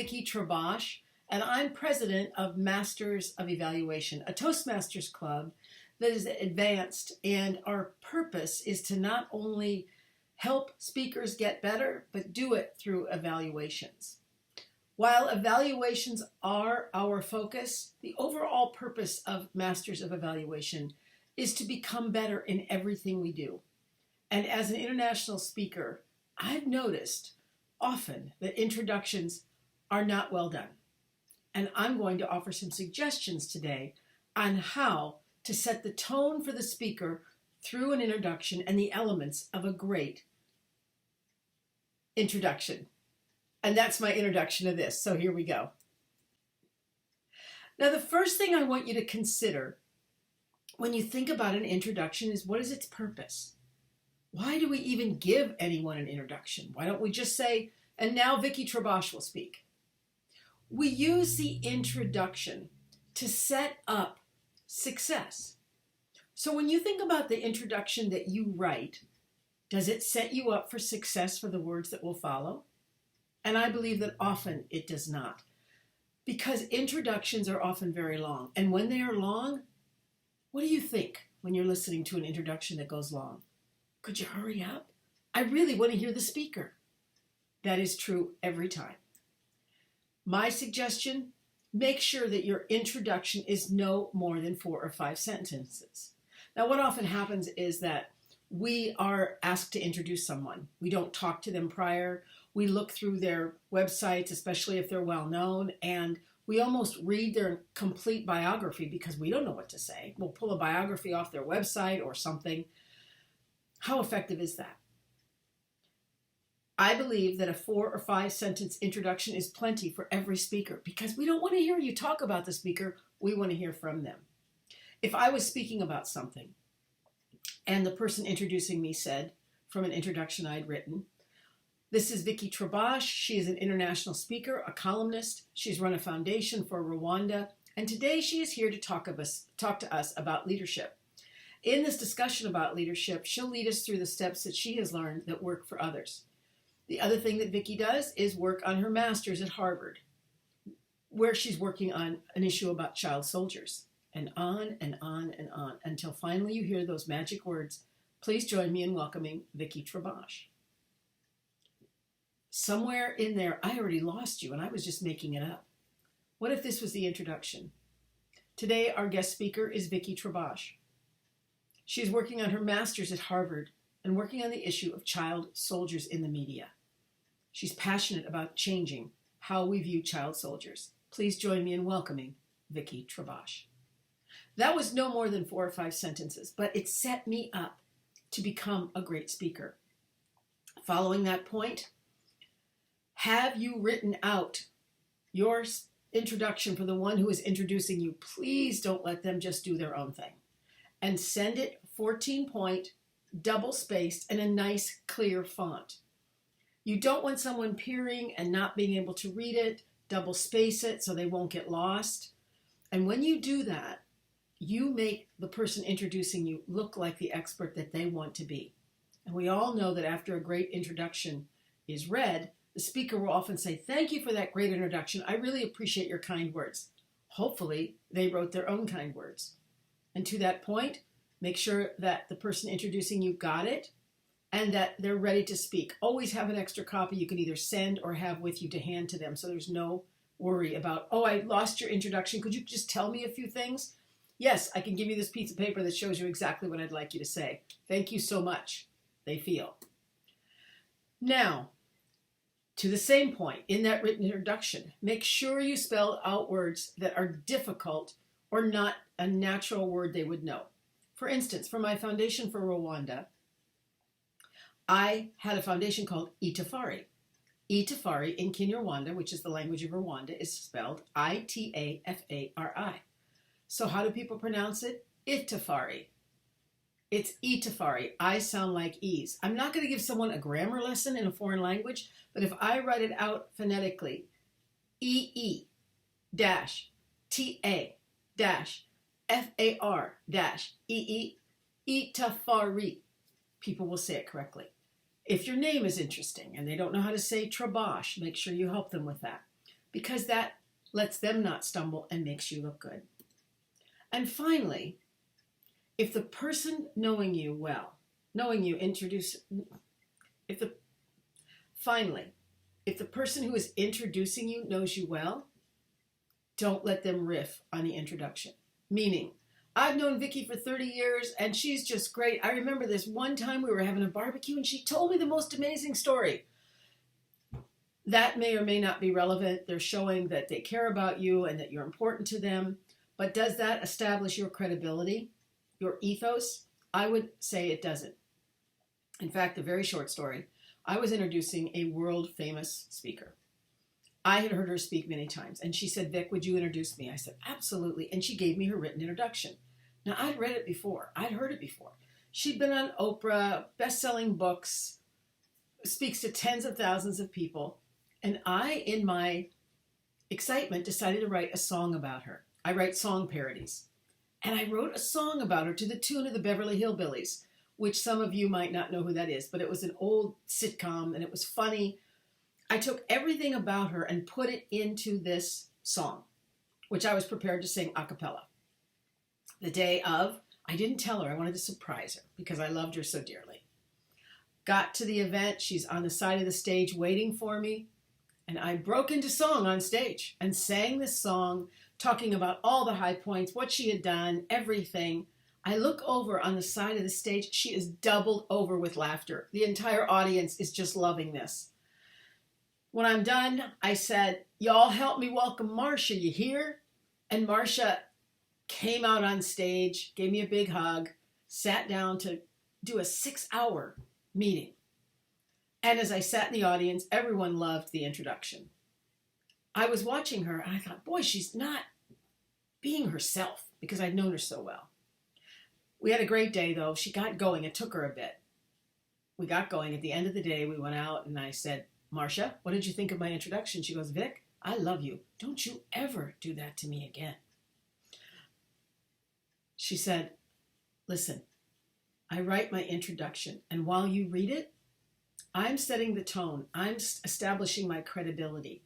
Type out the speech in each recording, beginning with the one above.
Vicki Trabosh, and I'm president of Masters of Evaluation, a Toastmasters club that is advanced, and our purpose is to not only help speakers get better, but do it through evaluations. While evaluations are our focus, the overall purpose of Masters of Evaluation is to become better in everything we do. And as an international speaker, I've noticed often that introductions are not well done. And I'm going to offer some suggestions today on how to set the tone for the speaker through an introduction and the elements of a great introduction. And that's my introduction to this. So here we go. Now, the first thing I want you to consider when you think about an introduction is, what is its purpose? Why do we even give anyone an introduction? Why don't we just say, and now Vicki Trabosh will speak? We use the introduction to set up success. So when you think about the introduction that you write, does it set you up for success for the words that will follow? And I believe that often it does not, because introductions are often very long. And when they are long, what do you think when you're listening to an introduction that goes long? Could you hurry up? I really want to hear the speaker. That is true every time. My suggestion, make sure that your introduction is no more than 4 or 5 sentences. Now, what often happens is that we are asked to introduce someone. We don't talk to them prior. We look through their websites, especially if they're well known, and we almost read their complete biography because we don't know what to say. We'll pull a biography off their website or something. How effective is that? I believe that a 4 or 5 sentence introduction is plenty for every speaker, because we don't want to hear you talk about the speaker. We want to hear from them. If I was speaking about something and the person introducing me said, from an introduction I'd written, "This is Vicki Trabosh. She is an international speaker, a columnist. She's run a foundation for Rwanda, and today she is here to talk to us about leadership. In this discussion about leadership, she'll lead us through the steps that she has learned that work for others. The other thing that Vicki does is work on her master's at Harvard, where she's working on an issue about child soldiers," and on and on and on, until finally you hear those magic words, "Please join me in welcoming Vicki Trabosh." Somewhere in there, I already lost you, and I was just making it up. What if this was the introduction? Today, our guest speaker is Vicki Trabosh. She's working on her master's at Harvard and working on the issue of child soldiers in the media. She's passionate about changing how we view child soldiers. Please join me in welcoming Vicki Trabosh. That was no more than 4 or 5 sentences, but it set me up to become a great speaker. Following that point, have you written out your introduction for the one who is introducing you? Please don't let them just do their own thing. And send it 14-point, double-spaced, and a nice, clear font. You don't want someone peering and not being able to read it. Double-space it so they won't get lost. And when you do that, you make the person introducing you look like the expert that they want to be. And we all know that after a great introduction is read, the speaker will often say, "Thank you for that great introduction. I really appreciate your kind words." Hopefully, they wrote their own kind words. And to that point, make sure that the person introducing you got it and that they're ready to speak. Always have an extra copy you can either send or have with you to hand to them, so there's no worry about, "Oh, I lost your introduction. Could you just tell me a few things?" "Yes, I can give you this piece of paper that shows you exactly what I'd like you to say. Thank you so much," they feel. Now, to the same point, in that written introduction, make sure you spell out words that are difficult or not a natural word they would know. For instance, for my foundation for Rwanda, I had a foundation called Itafari. Itafari in Kinyarwanda, which is the language of Rwanda, is spelled Itafari. So how do people pronounce it? Itafari. It's Itafari. I sound like E's. I'm not going to give someone a grammar lesson in a foreign language, but if I write it out phonetically, EE-TA-FAR-EE, Itafari, people will say it correctly. If your name is interesting and they don't know how to say Trabosh, make sure you help them with that. because that lets them not stumble and makes you look good. And finally, if the person knowing you well, if the person who is introducing you knows you well, don't let them riff on the introduction. Meaning, I've known Vicki for 30 years and she's just great. I remember this one time we were having a barbecue and she told me the most amazing story. That may or may not be relevant. They're showing that they care about you and that you're important to them. But does that establish your credibility, your ethos? I would say it doesn't. In fact, a very short story. I was introducing a world famous speaker. I had heard her speak many times, and she said, Vic, would you introduce me? I said, absolutely. And she gave me her written introduction. Now, I'd read it before. I'd heard it before. She'd been on Oprah, best-selling books, speaks to tens of thousands of people. And I, in my excitement, decided to write a song about her. I write song parodies. And I wrote a song about her to the tune of the Beverly Hillbillies, which some of you might not know who that is, but it was an old sitcom and it was funny. I took everything about her and put it into this song, which I was prepared to sing a cappella. The day of, I didn't tell her, I wanted to surprise her because I loved her so dearly. Got to the event, she's on the side of the stage waiting for me, and I broke into song on stage and sang this song, talking about all the high points, what she had done, everything. I look over on the side of the stage, she is doubled over with laughter. The entire audience is just loving this. When I'm done, I said, y'all help me welcome Marsha, you hear? And Marsha came out on stage, gave me a big hug, sat down to do a 6-hour meeting. And as I sat in the audience, everyone loved the introduction. I was watching her and I thought, boy, she's not being herself because I'd known her so well. We had a great day though. She got going. It took her a bit. We got going. At the end of the day, we went out and I said, Marsha, what did you think of my introduction? She goes, Vic, I love you. Don't you ever do that to me again. She said, listen, I write my introduction, and while you read it, I'm setting the tone. I'm establishing my credibility.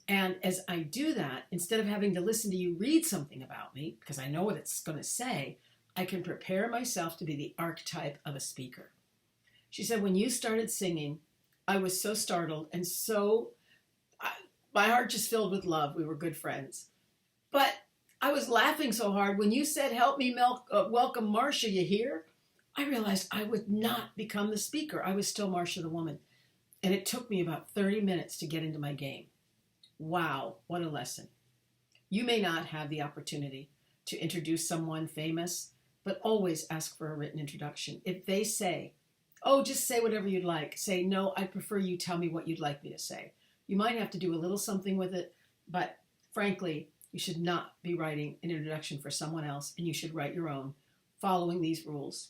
And as I do that, instead of having to listen to you read something about me, because I know what it's going to say, I can prepare myself to be the archetype of a speaker. She said, when you started singing, I was so startled and my heart just filled with love. We were good friends. But I was laughing so hard when you said, help me welcome Marsha, you hear? I realized I would not become the speaker. I was still Marsha the woman. And it took me about 30 minutes to get into my game. Wow, what a lesson. You may not have the opportunity to introduce someone famous, but always ask for a written introduction. If they say, oh, just say whatever you'd like. Say, no, I prefer you tell me what you'd like me to say. You might have to do a little something with it, but frankly, you should not be writing an introduction for someone else, and you should write your own, following these rules.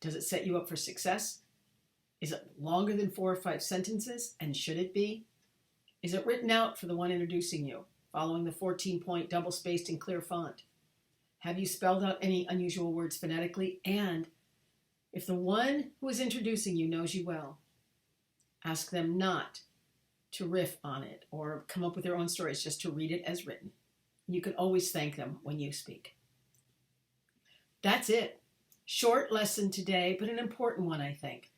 Does it set you up for success? Is it longer than 4 or 5 sentences, and should it be? Is it written out for the one introducing you, following the 14-point double-spaced and clear font? Have you spelled out any unusual words phonetically? And if the one who is introducing you knows you well, ask them not to riff on it or come up with their own stories, just to read it as written. You can always thank them when you speak. That's it. Short lesson today, but an important one, I think.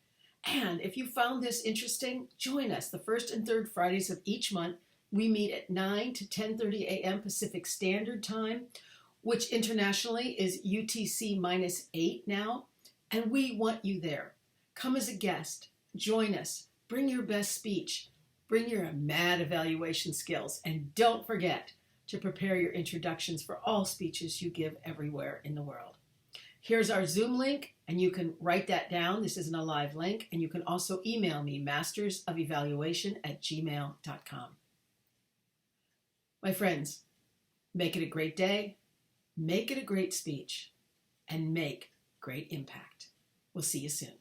And if you found this interesting, join us. The first and third Fridays of each month, we meet at 9 to 10:30 a.m. Pacific Standard Time, which internationally is UTC-8 now. And we want you there. Come as a guest. Join us. Bring your best speech. Bring your mad evaluation skills. And don't forget to prepare your introductions for all speeches you give everywhere in the world. Here's our Zoom link, and you can write that down. This isn't a live link. And you can also email me, mastersofevaluation@gmail.com. My friends, make it a great day, make it a great speech, and make great impact. We'll see you soon.